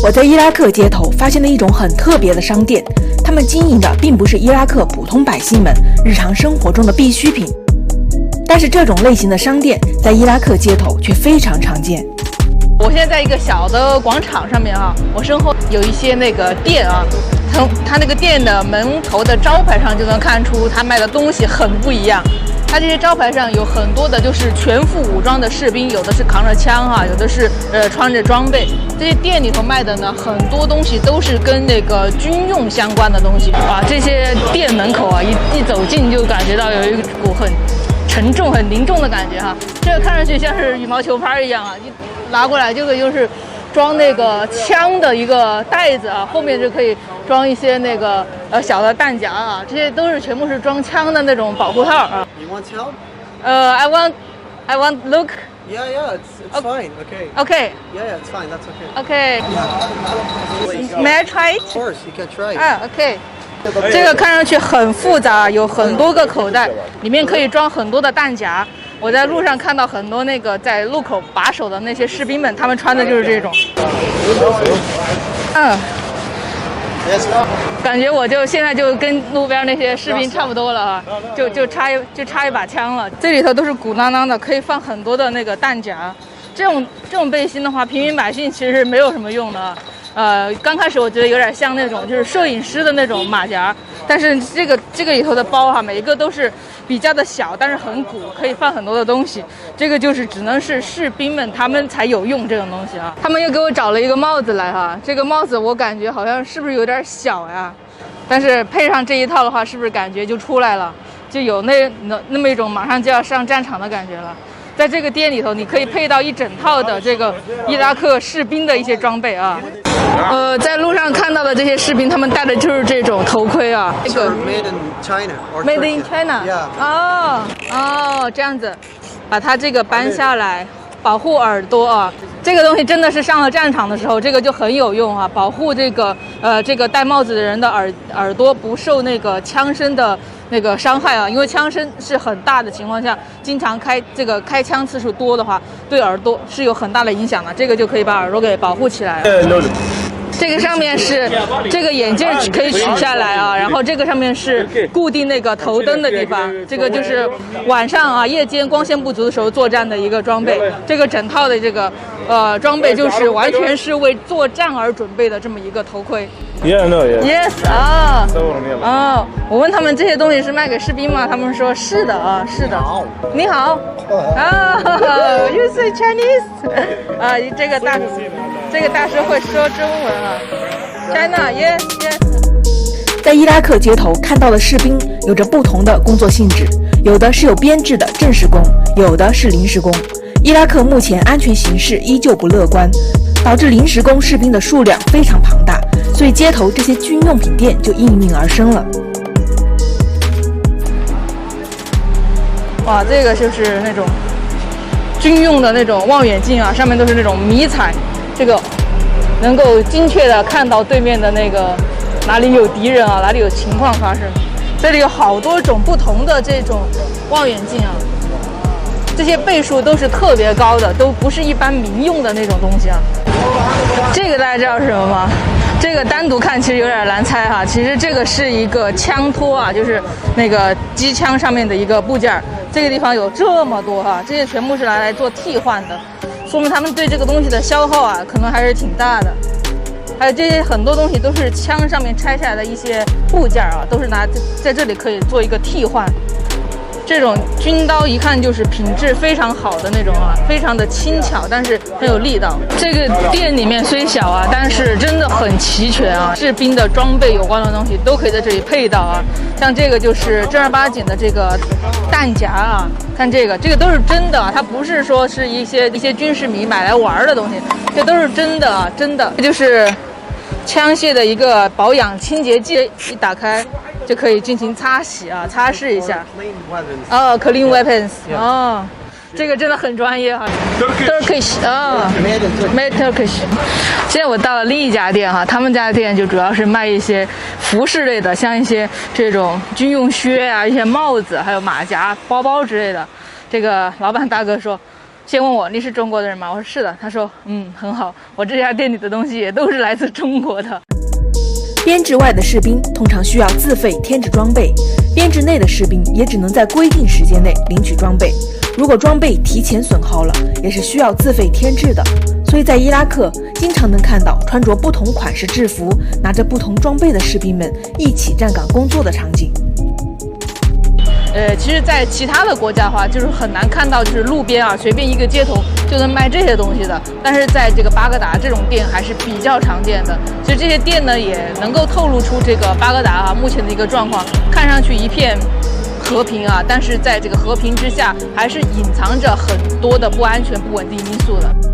我在伊拉克街头发现了一种很特别的商店，他们经营的并不是伊拉克普通百姓们日常生活中的必需品，但是这种类型的商店在伊拉克街头却非常常见。我现在在一个小的广场上面啊，我身后有一些那个店啊，它那个店的门头的招牌上就能看出它卖的东西很不一样。它这些招牌上有很多的就是全副武装的士兵，有的是扛着枪啊，有的是穿着装备。这些店里头卖的呢，很多东西都是跟那个军用相关的东西啊。这些店门口啊，一走近就感觉到有一股很沉重、很凝重的感觉哈。这个看上去像是羽毛球拍一样啊，一拿过来这个就是装那个枪的一个袋子啊，后面就可以装一些那个小的弹夹啊，这些都是全部是装枪的那种保护套啊。You want help? I want look. Yeah, it's fine. Okay. Okay. Yeah, it's fine. That's okay. Okay. May I try it? Of course, you can try. 啊 ，OK。这个看上去很复杂，有很多个口袋，里面可以装很多的弹夹。我在路上看到很多那个在路口把守的那些士兵们，他们穿的就是这种。感觉我现在就跟路边那些士兵差不多了啊，就差一把枪了。这里头都是鼓囊囊的，可以放很多的那个弹夹。这种背心的话，平民百姓其实没有什么用的。刚开始我觉得有点像那种就是摄影师的那种马甲，但是这个里头的包哈，每一个都是比较的小，但是很鼓，可以放很多的东西。这个就是只能是士兵们他们才有用这种东西啊。他们又给我找了一个帽子来哈，这个帽子我感觉好像是不是有点小呀？但是配上这一套的话，是不是感觉就出来了，就有那么一种马上就要上战场的感觉了。在这个店里头，你可以配到一整套的这个伊拉克士兵的一些装备啊。在路上看到的这些士兵，他们戴的就是这种头盔啊。这个 Made in China. Made in China. Yeah. 哦，这样子，把它这个搬下来，保护耳朵啊。这个东西真的是上了战场的时候，这个就很有用啊，保护这个戴帽子的人的耳朵不受那个枪声的那个伤害啊，因为枪声是很大的情况下，经常开枪次数多的话，对耳朵是有很大的影响的。这个就可以把耳朵给保护起来了。这个上面是这个眼镜可以取下来啊，然后这个上面是固定那个头灯的地方，这个就是晚上啊夜间光线不足的时候作战的一个装备。这个整套的这个装备就是完全是为作战而准备的这么一个头盔。Yeah, no, yeah. Yes 啊，哦，我问他们这些东西是卖给士兵吗？他们说是的啊，是的。你好，啊 ，You say Chinese？ 啊，这个大师会说中文啊。China, yes, yes。在伊拉克街头看到的士兵有着不同的工作性质，有的是有编制的正式工，有的是临时工。伊拉克目前安全形势依旧不乐观，导致临时工士兵的数量非常庞大，所以街头这些军用品店就应运而生了。哇，这个就是那种军用的那种望远镜啊，上面都是那种迷彩，这个能够精确的看到对面的那个哪里有敌人啊，哪里有情况发生。这里有好多种不同的这种望远镜啊，这些倍数都是特别高的，都不是一般民用的那种东西啊。这个大家知道是什么吗？这个单独看其实有点难猜哈，其实这个是一个枪托啊，就是那个机枪上面的一个部件。这个地方有这么多哈，这些全部是拿来做替换的，说明他们对这个东西的消耗啊，可能还是挺大的。还有这些很多东西都是枪上面拆下来的一些部件啊，都是拿在这里可以做一个替换。这种军刀一看就是品质非常好的那种啊，非常的轻巧，但是很有力道。这个店里面虽小啊，但是真的很齐全啊，士兵的装备有关的东西都可以在这里配到啊。像这个就是正儿八经的这个弹夹啊，看这个都是真的啊，它不是说是一些军事迷买来玩的东西，这都是真的啊，真的。这就是枪械的一个保养清洁剂，一打开就可以进行擦洗啊，擦拭一下。哦 ，clean weapons。哦，这个真的很专业哈。Turkish 啊 ，made Turkish。现在我到了另一家店哈，他们家店就主要是卖一些服饰类的，像一些这种军用靴啊，一些帽子，还有马甲、包包之类的。这个老板大哥说，先问我你是中国的人吗？我说是的。他说很好，我这家店里的东西也都是来自中国的。编制外的士兵通常需要自费添置装备，编制内的士兵也只能在规定时间内领取装备。如果装备提前损耗了，也是需要自费添置的。所以在伊拉克，经常能看到穿着不同款式制服、拿着不同装备的士兵们一起站岗工作的场景。其实，在其他的国家的话，就是很难看到，就是路边啊，随便一个街头就能卖这些东西的。但是在这个巴格达，这种店还是比较常见的。其实这些店呢，也能够透露出这个巴格达啊目前的一个状况，看上去一片和平啊，但是在这个和平之下，还是隐藏着很多的不安全、不稳定因素的。